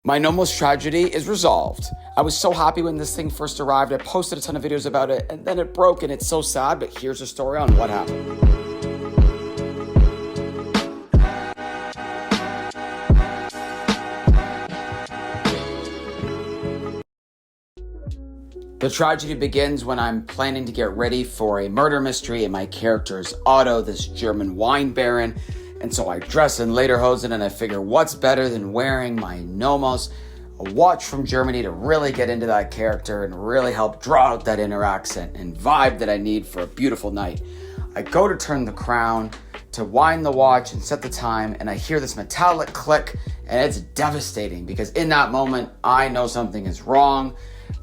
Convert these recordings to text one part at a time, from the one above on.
My Nomos tragedy is resolved. I was so happy when this thing first arrived. I posted a ton of videos about it, and then it broke, and it's so sad, but here's a story on what happened. The tragedy begins when I'm planning to get ready for a murder mystery, and my character is Otto, this German wine baron. And so I dress in lederhosen, and I figure what's better than wearing my Nomos, a watch from Germany, to really get into that character and really help draw out that inner accent and vibe that I need for a beautiful night. I go to turn the crown to wind the watch and set the time, and I hear this metallic click, and it's devastating because in that moment, I know something is wrong.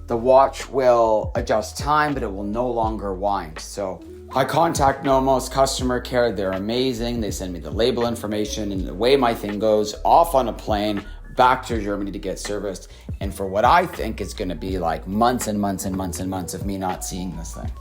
The watch will adjust time, but it will no longer wind. So I contact Nomos customer care. They're amazing. They send me the label information, and the way my thing goes, off on a plane back to Germany to get serviced. And for what I think is going to be like months and months and months and months of me not seeing this thing.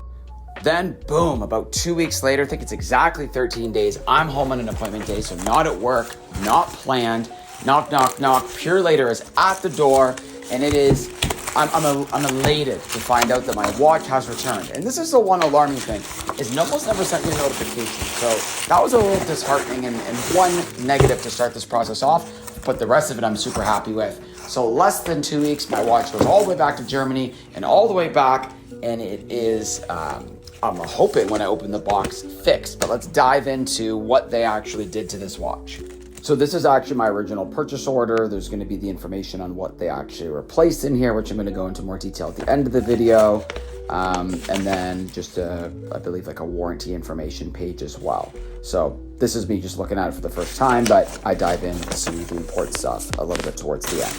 Then boom, about 2 weeks later, I think it's exactly 13 days, I'm home on an appointment day, so not at work, not planned. Knock, knock, knock. Pure Later is at the door, and it is, I'm elated to find out that my watch has returned. And this is the one alarming thing, is Nomos never sent me a notification. So that was a little disheartening and one negative to start this process off, but the rest of it I'm super happy with. So less than 2 weeks, my watch goes all the way back to Germany and all the way back, and it is, I'm hoping when I open the box, fixed. But let's dive into what they actually did to this watch. So this is actually my original purchase order. There's going to be the information on what they actually replaced in here, which I'm going to go into more detail at the end of the video. And then just I believe like a warranty information page as well. So this is me just looking at it for the first time, but I dive into the import stuff a little bit towards the end.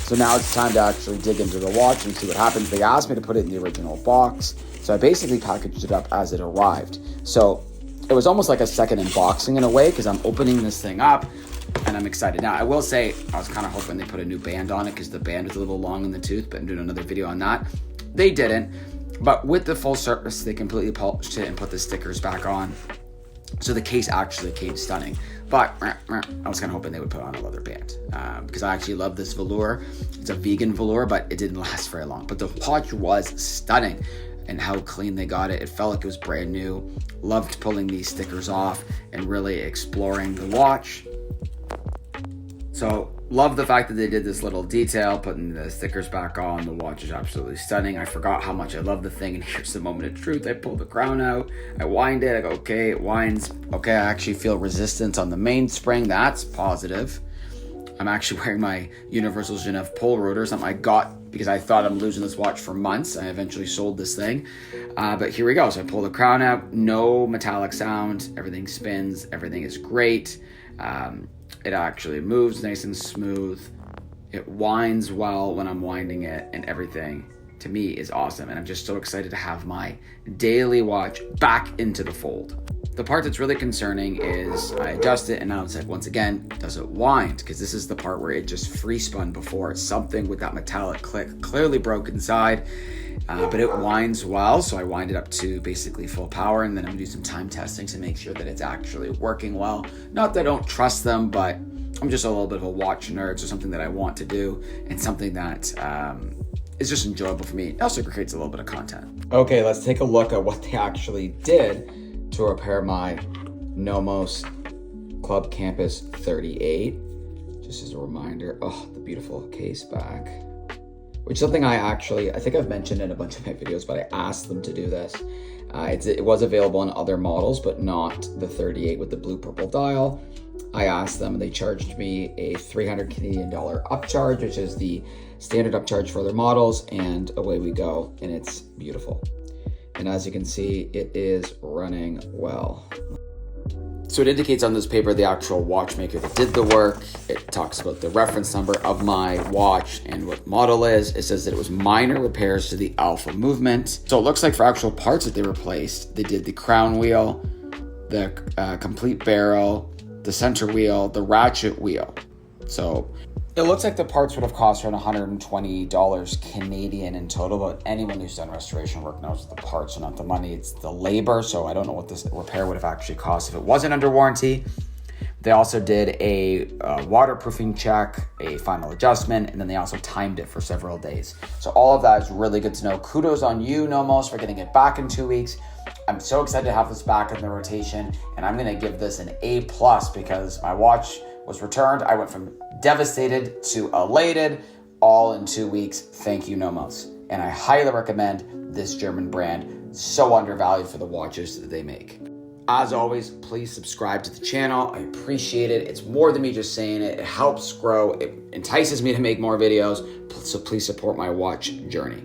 So now it's time to actually dig into the watch and see what happens. They asked me to put it in the original box. So I basically packaged it up as it arrived. So it was almost like a second unboxing in a way, because I'm opening this thing up and I'm excited. Now, I will say, I was kind of hoping they put a new band on it because the band was a little long in the tooth, but I'm doing another video on that. They didn't, but with the full surface, they completely polished it and put the stickers back on. So the case actually came stunning, but I was kind of hoping they would put on a leather band because I actually love this velour. It's a vegan velour, but it didn't last very long. But the watch was stunning and how clean they got it. It felt like it was brand new. Loved pulling these stickers off and really exploring the watch. So love the fact that they did this little detail, putting the stickers back on. The watch is absolutely stunning. I forgot how much I love the thing, and here's the moment of truth. I pull the crown out, I wind it, I go, okay, it winds. Okay, I actually feel resistance on the mainspring. That's positive. I'm actually wearing my Universal Genève pole rotor, something I got because I thought I'm losing this watch for months. I eventually sold this thing, but here we go. So I pull the crown out, no metallic sound, everything spins, everything is great. It actually moves nice and smooth. It winds well when I'm winding it, and everything to me is awesome. And I'm just so excited to have my daily watch back into the fold. The part that's really concerning is I adjust it, and now it's like, once again, does it wind? Because this is the part where it just free spun before. Something with that metallic click clearly broke inside, but it winds well. So I wind it up to basically full power, and then I'm gonna do some time testing to make sure that it's actually working well. Not that I don't trust them, but I'm just a little bit of a watch nerd, so something that I want to do and something that is just enjoyable for me. It also creates a little bit of content. Okay, let's take a look at what they actually did to repair my Nomos Club Campus 38. Just as a reminder, oh, the beautiful case back. Which is something I think I've mentioned in a bunch of my videos, but I asked them to do this. It was available in other models, but not the 38 with the blue-purple dial. I asked them, and they charged me a $300 Canadian upcharge, which is the standard upcharge for other models, and away we go, and it's beautiful. And as you can see, it is running well. So it indicates on this paper the actual watchmaker that did the work. It talks about the reference number of my watch and what model is. It says that it was minor repairs to the alpha movement. So it looks like for actual parts that they replaced, they did the crown wheel, the complete barrel, the center wheel, the ratchet wheel. So it looks like the parts would have cost around $120 Canadian in total, but anyone who's done restoration work knows that the parts are not the money, it's the labor. So I don't know what this repair would have actually cost if it wasn't under warranty. They also did a waterproofing check, a final adjustment, and then they also timed it for several days. So all of that is really good to know. Kudos on you, Nomos, for getting it back in 2 weeks. I'm so excited to have this back in the rotation, and I'm going to give this an A+ because my watch was returned. I went from devastated to elated all in 2 weeks. Thank you, Nomos. And I highly recommend this German brand. So undervalued for the watches that they make. As always, please subscribe to the channel. I appreciate it. It's more than me just saying it. It helps grow. It entices me to make more videos. So please support my watch journey.